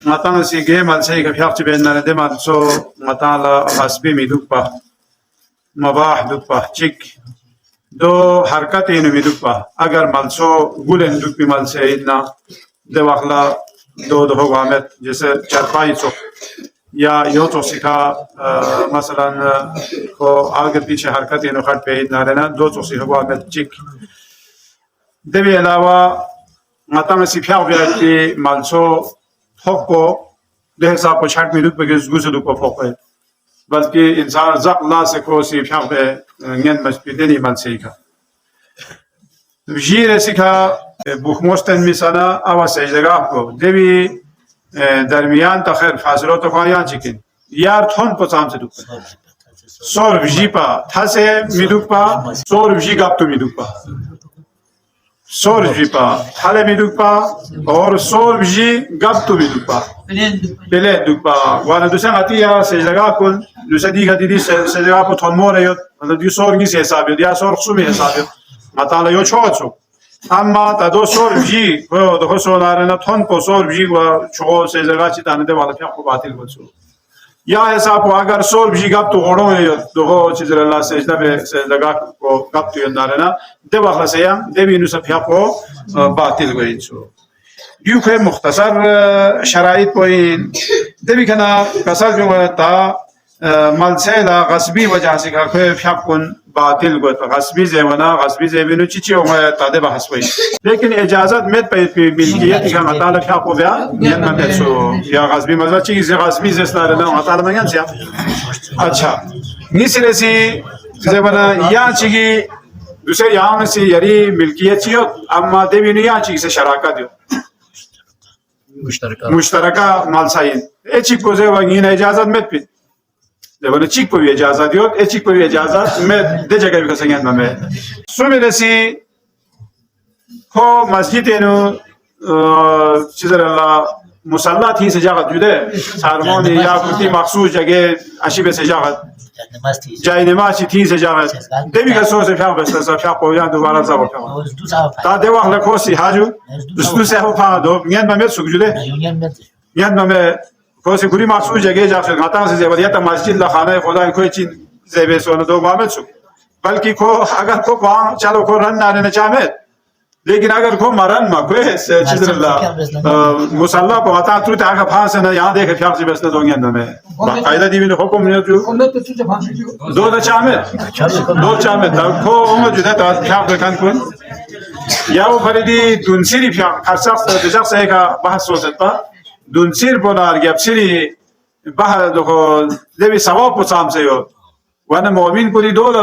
مثلا سيجي مال سيجا في حق بيننا ندم على سو مثلا غصبي ميدوبا مباح دوبا تشيك دو حركتين ميدوبا اگر مالسو گولن دوبي مال سيدنا ده واخلا دو هو عمت جیسے چرپائی سو یا یو تو سکھا مثلا کو آگے پیچھے حرکتين خط پہ نہ رہنا دو تو سکھا عمت چيك ده بھی علاوہ مثلا سيفيا بياتي مالسو فوقو ده حساب کو 60 منٹ پہ گزو دو کو فوق ہے بلکہ انسان زق لا سے کو سيفيا پہ ngeen مسپیدنی مال سيكا جيره سيكا بوخموستن میسانا اوا سجدگاه کو دیوی درمیان تا خیر فاصله تو پایان چکن یار تون پسام سے دوپ سور جیپا تھاسے میدوپا سور جی گاپتو میدوپا سور جیپا تھالے میدوپا اور سور جی گاپتو میدوپا بلے دوپا وانا دوسن اتیا سجدگاه کن دوسن دیگه دیدی سجدگاه کو تون مور یوت مطلب دی سور کی حساب یا سور خصومی حساب مثلا یو چوچو اما تا دو سور بجی و دو سور نارنا تون کو سور بجی و چو سجدگاه چی تانده والا فیا کو باطل بسو یا حساب اگر سور بجی گپ تو غړو دو چیز الله سجده به سجدگاه کو گپ تو نارنا ده واخلا سیام ده بینو سفیا کو باطل وینسو یو که مختصر شرایط پوین ده بی کنا کسر جو تا مالسیلا غصبی وجہ سے کہ فیاب کن باطل گوت غصبی زیونا غصبی زیونو چیچی او تاده بحث وی لیکن اجازت مت پی ملکیت کا مطالب فیاب کو بیا ین مت سو یا غصبی مزا چیز غصبی زستار نہ مطالب مگن سیا اچھا نیسره سی زیونا یا چیگی دوسرے یہاں سے یری ملکیت چیو اما دیوینو یا چیز سے شراکت دیو مشترکہ مال ساین اچھی کو زیونا اجازت مت پی Devono chico vi ejaza diot e chico vi ejaza me de jagah bi kasangan mame sumire si ko masjid eno chizar Allah musalla thi se jagah jude sarmoni ya kuti makhsus jagah ashi be se jagah jay namaz thi se jagah devi ka so se fam basta sa fam ko ya dobara za ba ta de waqt ko si haju du se ho pa do ngen mame sugjude ngen mame Kosi گوری مخصوص جگه جاکش گاتان سے زیادیت مسجد لا خانه خدا کوئی چیز زیبه سونه دو مامت شو بلکہ کو اگر کو وہاں چلو کو رن نہ نے چاہے لیکن اگر کو مرن ما کوئی چیز اللہ مصلا کو عطا تو تا کا پاس نہ یہاں دیکھ پیار سے بس نہ دونگے میں قاعدہ دی نے حکم نے دو نہ چاہے کو عمر جو تا پیار کان کن یا وہ فریدی دونسری پیار خاص دجا سے کا بحث ہو سکتا دونسیر بونار گپسری بحر دو لبی ثواب پسام سے ہو وانا مؤمن کو دی دول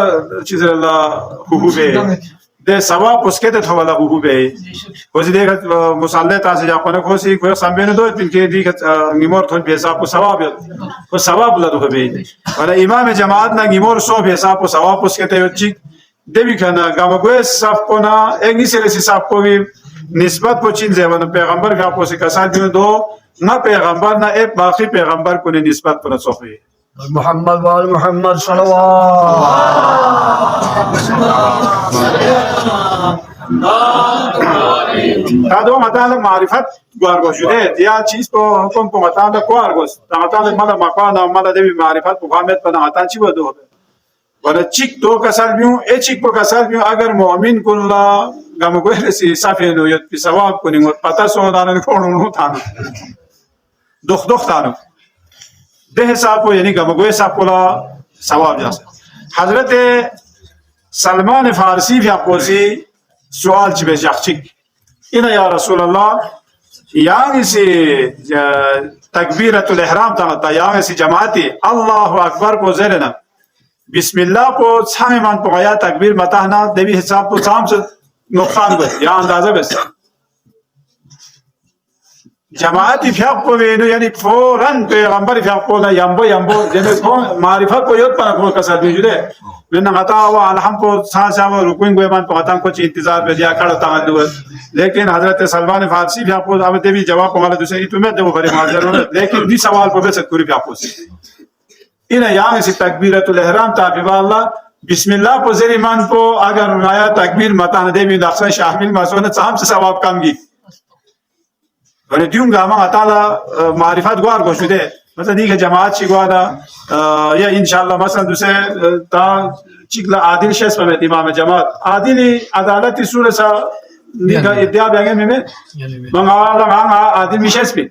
چیز اللہ خوبه ده ثواب اس کے تے تھولا خوبه کوسی دیکھ مصالح تا سے جا کو کوسی کو سامنے دو پن کے دی نیمور تھون بے حساب کو ثواب لا دو به وانا امام جماعت نا نیمور سو بے حساب کو ثواب اس کے تے چی دیوی کنا گام کو صف کو نا ایک نسل سے صف کو بھی نسبت کو چین زمان پیغمبر کا کو سے کسان دو نہ پیغمبر نہ ایک باقی پیغمبر کو نسبت پر صحیح محمد وآل محمد صلوات کادو مطالب معرفت گوار گوشده یا چیز کو حکم کو مطالب گوار گوش مطالب مالا مقانا مالا دیوی معرفت کو قامت پنا آتان چی بدو ولا چیک تو کسر بیوں اے چیک کو کسر بیوں اگر مؤمن کو اللہ گم گوئے سی صافی نو یت پی ثواب کو نہیں پتہ سو دارن کونو نو تھانا دخ تانو ده حساب کو یعنی گمگوی حساب کو ثواب جاسے حضرت سلمان فارسی بھی اپوسی سوال چی بیش یخچک اینا یا رسول اللہ یعنی سی تکبیرت الاحرام تانتا یعنی سی جماعتی اللہ اکبر کو زیرنا بسم اللہ کو سامی من کو غیا تکبیر متاہنا دیوی حساب کو سام سے نقصان گئے یا اندازہ بیسا جماعتی فیاق کو وینو یعنی فوراً پیغمبر فیاق کو نا یمبو جنہیں کو معرفت کو یوت پانا کو کسر بھی جدے من غطا ہوا الحم کو سانس آوا رکوین گوئے من پا غطان کو چی انتظار پہ دیا کڑتا غدوت لیکن حضرت سلمان فارسی فیاق کو آمد بھی جواب کو مالا دوسرے ایتو میں دے وہ بڑے معذر ہونے لیکن دی سوال کو بیسک کوری فیاق کو سی انہیں یہاں سی تکبیرت الاحرام تابیبا اللہ بسم اللہ کو زیر ایمان کو اگر آیا تکبیر متانا دے بھی دخصہ شاہمیل مسئولت سام سے ثواب کم گی ولی دیون گاما عطالا معرفت گوار گوشوده مثلا دیگه جماعت چی گوادا یا انشالله مثلا دوسه تا چیکلا عادل شس بمت امام جماعت عادلی عدالتی سوره سا دیگه ادعا بیانگه میمه من عادل میشس بی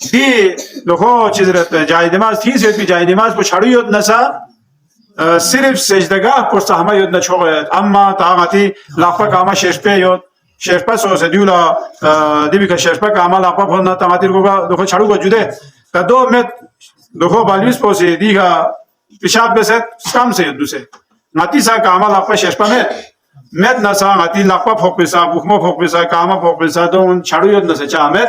دی لخو چیز رہتا ہے جائے نماز تھی سے بھی جائے نماز کو چھڑی یود نسا صرف سجدگاه پر سهمه یود نچوغید اما طاقتی لقبا کاما ششپه یود ششپه سوسه دیولا دیوی که ششپه کاما لقبا پھولنا تماتی رو لخو چھڑو گا جوده که 2 متر لخو بالیوز پوسی دیگا پیشاب بسید کم سے یود دوسه نتی سا کاما لقبا ششپه مت نسا نتی لقبا پھوک بسا بخمو پھوک بسا کاما پھوک بسا تو اون چھڑو یود نسا چا مت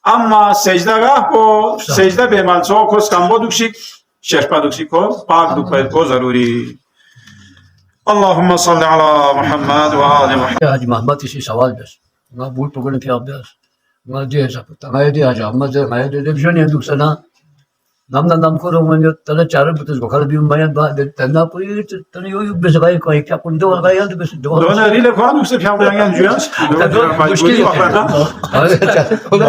اما سجدگاه کو سجده به مالسو کس کمبو دوکشی ششپا دوکشی کو پاک دوکشی کو ضروری اللهم صل على محمد و آل محمد Hacı Mahmut işi saval des. Ma bul pugun fi des. Ma diye sapta. Ma diye Hacı Ahmet de ma diye bir şey yok sana. Nam koro man tala çare butus bakal bir bayan ba de tana puri tani yo yok bese gay koy kya kun do gay aldı bese do. Dona rile kuan دوکشی پیام بیان جویانش Müşkil yok.